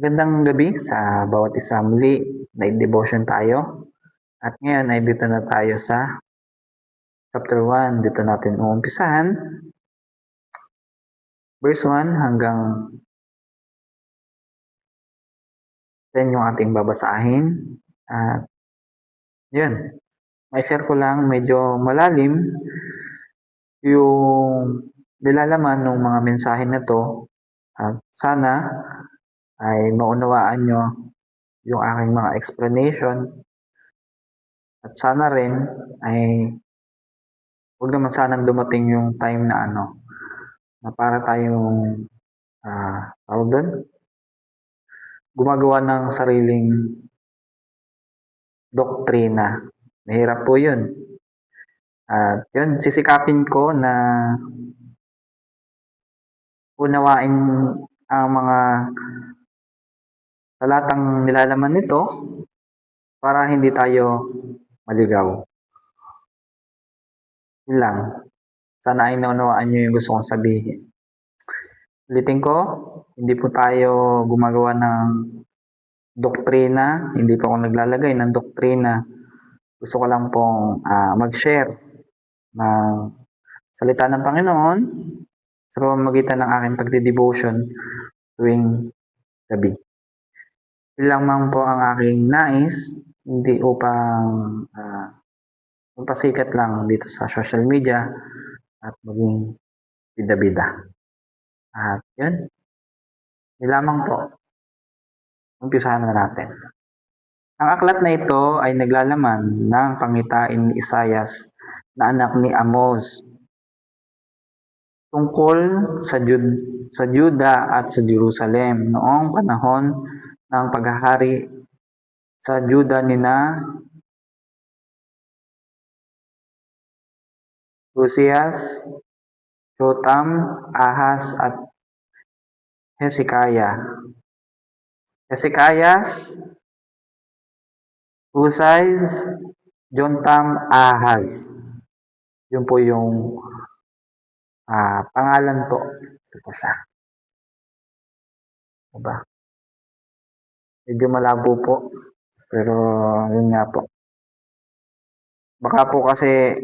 Magandang gabi sa bawat isa. Muli, night devotion tayo. At ngayon ay dito na tayo sa chapter 1. Dito natin uumpisahan. Verse 1 hanggang 10 yung ating babasahin. At yun, may share ko lang medyo malalim yung nilalaman ng mga mensahe na to. At sana ay maunawaan nyo yung aking mga explanation. At sana rin ay huwag naman sanang dumating yung time na na para tayong tawag doon, gumagawa ng sariling doktrina. Mahirap po yun. At yun, sisikapin ko na unawain ang mga talatang nilalaman nito para hindi tayo maligaw. Yun lang. Sana ay naunawaan nyo yung gusto kong sabihin. Ulitin ko, hindi po tayo gumagawa ng doktrina. Hindi po ako naglalagay ng doktrina. Gusto ko lang pong mag-share ng salita ng Panginoon sa pamamagitan ng aking pagdidevotion tuwing gabi. Yun lamang po ang aking nais, hindi upang magpasikat lang dito sa social media at maging bida-bida. At yun, yun lamang po. Umpisahan na natin. Ang aklat na ito ay naglalaman ng pangitain ni Isaias na anak ni Amos tungkol sa Juda at sa Jerusalem noong panahon ng paghahari sa Juda nina Uzias, Jotam, Ahaz at Hezekiah. Hezekias, Uzzias, Jotam, Ahaz. Yun po yung pangalan po. Ito siya. Diba? Medyo malabo po. Pero yun nga po. Baka po kasi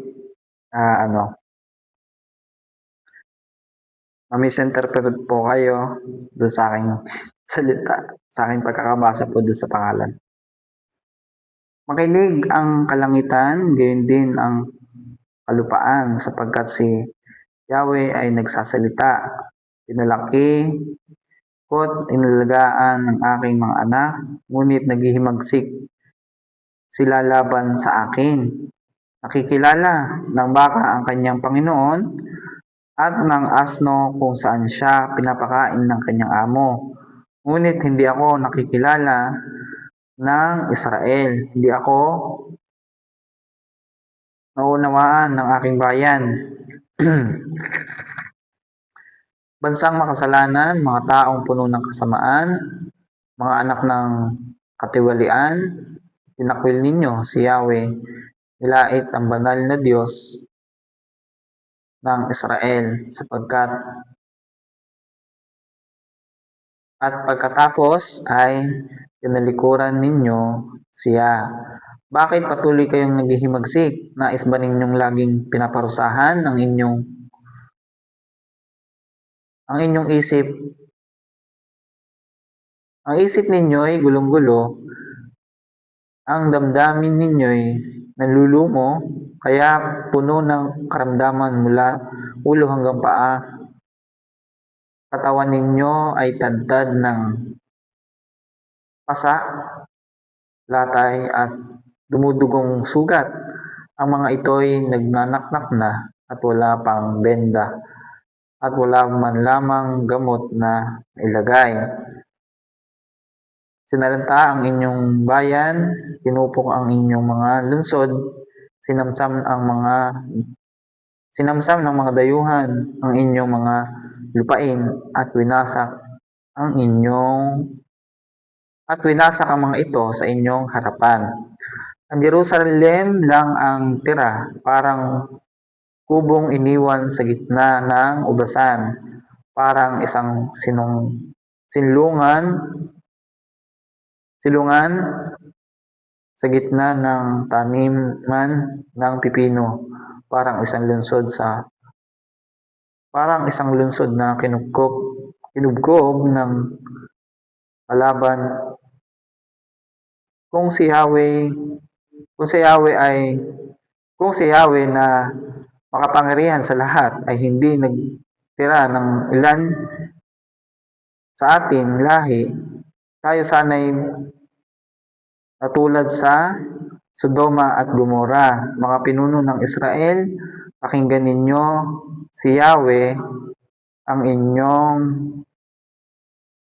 ma-misinterpret po kayo doon sa aking salita, sa aking pagkakabasa po doon sa pangalan. Makinig ang kalangitan, gayon din ang kalupaan, sapagkat si Yahweh ay nagsasalita. Pinalaki ko't inalagaan ng aking mga anak, ngunit naghihimagsik sila laban sa akin. Nakikilala ng baka ang kanyang Panginoon at ng asno kung saan siya pinapakain ng kanyang amo. Ngunit hindi ako nakikilala ng Israel. Hindi ako naunawaan ng aking bayan. Bansang makasalanan, mga taong puno ng kasamaan, mga anak ng katiwalian, tinakwil ninyo si Yahweh, nilait ang banal na Diyos ng Israel, sapagkat at pagkatapos ay tinalikuran ninyo siya. Bakit patuloy kayong naghihimagsik? Nais ba ninyong laging pinaparusahan ang inyong isip? Ang isip ninyo'y gulong-gulo, ang damdamin ninyo'y nalulumo, kaya puno ng karamdaman mula ulo hanggang paa. Katawan ninyo ay tadtad ng pasa, latay at dumudugong sugat. Ang mga ito'y nagnanaknak na at wala pang benda at wala man lamang gamot na ilagay. Sinalanta ang inyong bayan, tinupok ang inyong mga lungsod, sinamsam ng mga dayuhan ang inyong mga lupain at winasak ang mga ito sa inyong harapan. Ang Jerusalem lang ang tira, parang kubong iniwan sa gitna ng ubasan, parang isang sinlungan silungan sa gitna ng taniman ng pipino, parang isang lungsod na kinubkob ng kalaban. Kung si Yahweh kung si Yahweh ay kung si Yahweh na makapangyarihan sa lahat ay hindi nagtira ng ilan sa ating lahi, tayo sana'y natulad sa Sodoma at Gomora. Mga pinuno ng Israel, pakinggan ninyo si Yahweh, ang inyong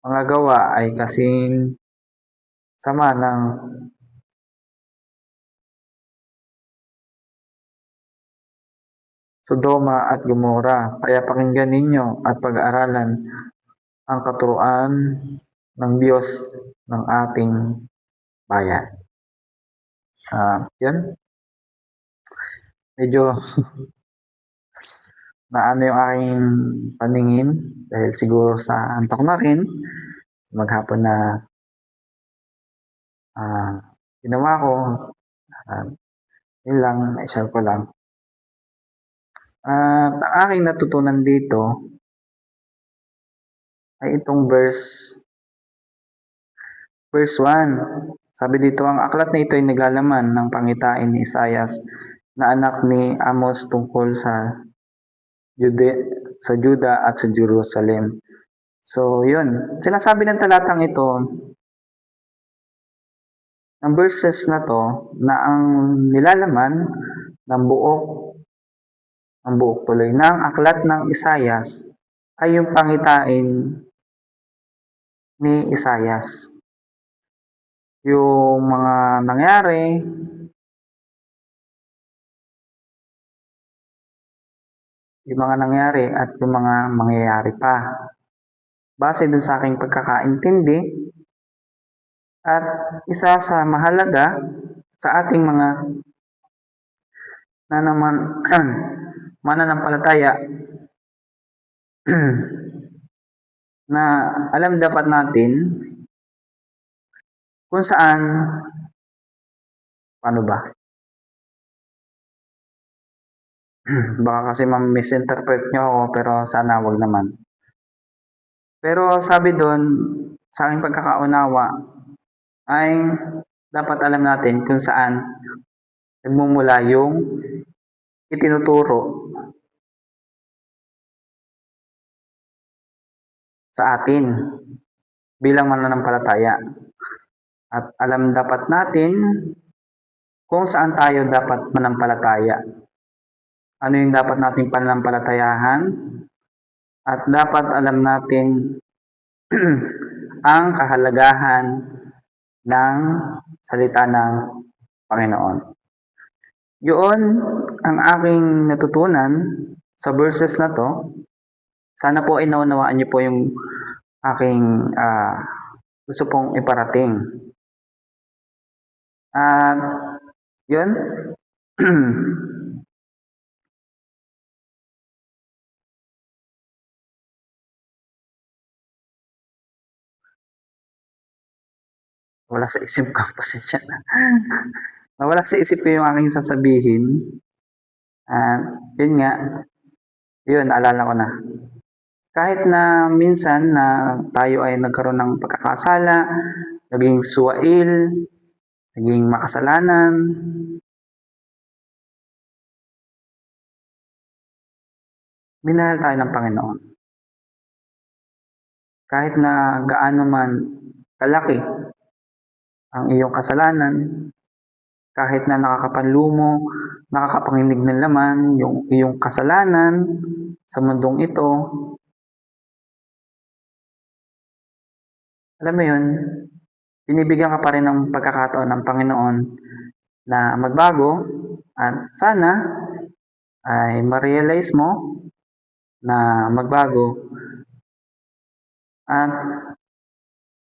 mga gawa ay kasing sama ng Sodoma at Gomora. Kaya pakinggan ninyo at pag-aaralan ang katuruan ng Diyos ng ating bayan. Yun. Medyo naano yung aking paningin dahil siguro sa antok na rin. Maghapon na ginawa ko. Yun lang, i-share ko lang. At ang aking natutunan dito ay itong verse 1. Sabi dito, ang aklat na ito ay naglalaman ng pangitain ni Isaias na anak ni Amos tungkol sa Juda at sa Jerusalem. So, yun. Sinasabi ng talatang ito, ng verses na to, na ang nilalaman ng buok tuloy ng aklat ng Isaias ay yung pangitain ni Isaias. Yung mga nangyari, at yung mga mangyayari pa. Base dun sa aking pagkakaintindi, at isa sa mahalaga sa ating mga mananampalataya na alam dapat natin kung saan, paano ba? Baka kasi ma-misinterpret nyo ako, pero sana wag naman. Pero sabi doon, sa aking pagkakaunawa, ay dapat alam natin kung saan nagmumula yung itinuturo sa atin bilang mananampalataya. At alam dapat natin kung saan tayo dapat manampalataya. Ano yung dapat nating pananampalatayahan? At dapat alam natin ang kahalagahan ng salita ng Panginoon. Yun ang aking natutunan sa verses na to. Sana po ay naunawaan niyo po yung aking gusto pong iparating. At yun. Wala sa isip ko, pasensya na. Nawala sa isip ko yung aking sasabihin. At yun nga, yun, naalala ko na. Kahit na minsan na tayo ay nagkaroon ng pagkakasala, naging suwail, naging makasalanan, minahal tayo ng Panginoon. Kahit na gaano man kalaki ang iyong kasalanan, kahit na nakakapanlumo, nakakapanginig ng laman yung iyong kasalanan sa mundong ito, alam mo yun, binibigyan ka pa rin ng pagkakataon ng Panginoon na magbago at sana ay ma-realize mo na magbago at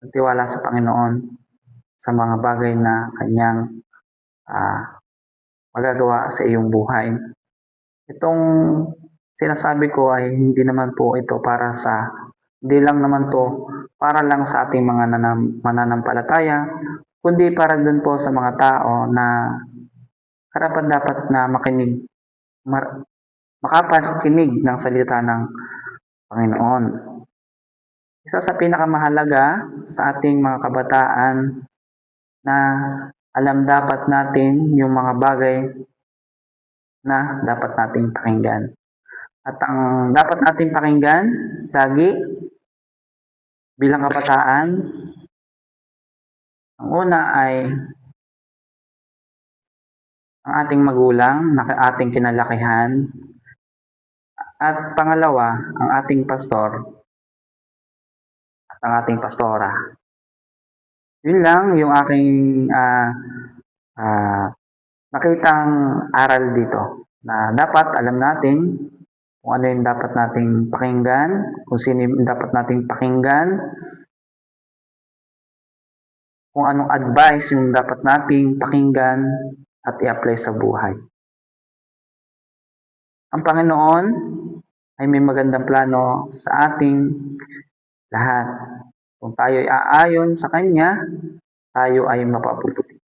magtiwala sa Panginoon sa mga bagay na kanyang magagawa sa iyong buhay. Itong sinasabi ko ay hindi naman po ito para sa Hindi lang naman 'to para lang sa ating mga mananampalataya, kundi para din po sa mga tao na karapat-dapat na makapakinig ng salita ng Panginoon. Isa sa pinakamahalaga sa ating mga kabataan na alam dapat natin yung mga bagay na dapat nating pakinggan. At ang dapat nating pakinggan lagi bilang kabataan, ang una ay ang ating magulang na ating kinalakihan, at pangalawa, ang ating pastor at ang ating pastora. Yun lang yung aking nakitang aral dito na dapat alam natin kung ano yung dapat nating pakinggan, kung sino yung dapat nating pakinggan, kung anong advice yung dapat nating pakinggan at i-apply sa buhay. Ang Panginoon ay may magandang plano sa ating lahat. Kung tayo ay aayon sa Kanya, tayo ay mapapuputi.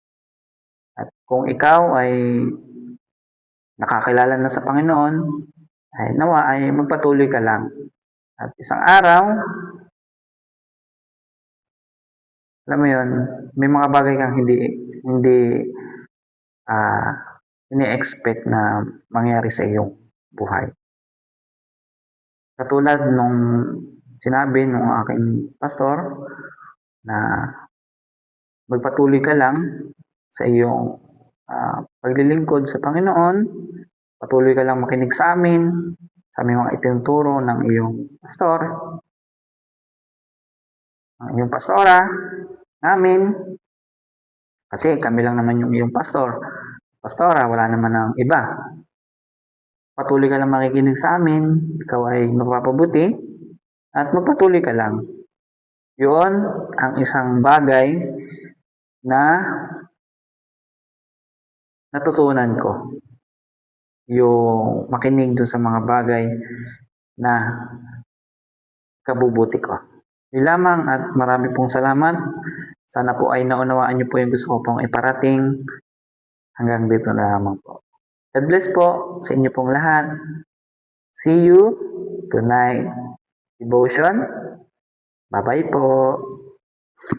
At kung ikaw ay nakakilala na sa Panginoon, ay nawa ay magpatuloy ka lang. At isang araw, alam mo yun, may mga bagay kang hindi ini-expect na mangyari sa iyong buhay. Katulad nung sinabi ng aking pastor na magpatuloy ka lang sa iyong paglilingkod sa Panginoon, patuloy ka lang makinig sa amin, sa aming mga itinuturo ng iyong pastor, ng iyong pastora, namin, kasi kami lang naman yung iyong pastora, wala naman ang iba. Patuloy ka lang makikinig sa amin, ikaw ay mapapabuti, at magpatuloy ka lang. Yun ang isang bagay na natutunan ko. Yung makinig doon sa mga bagay na kabubuti ko. Yun lamang at marami pong salamat. Sana po ay naunawaan niyo po yung gusto ko pong iparating. Hanggang dito na lamang po. God bless po sa inyo pong lahat. See you tonight devotion. Bye-bye po.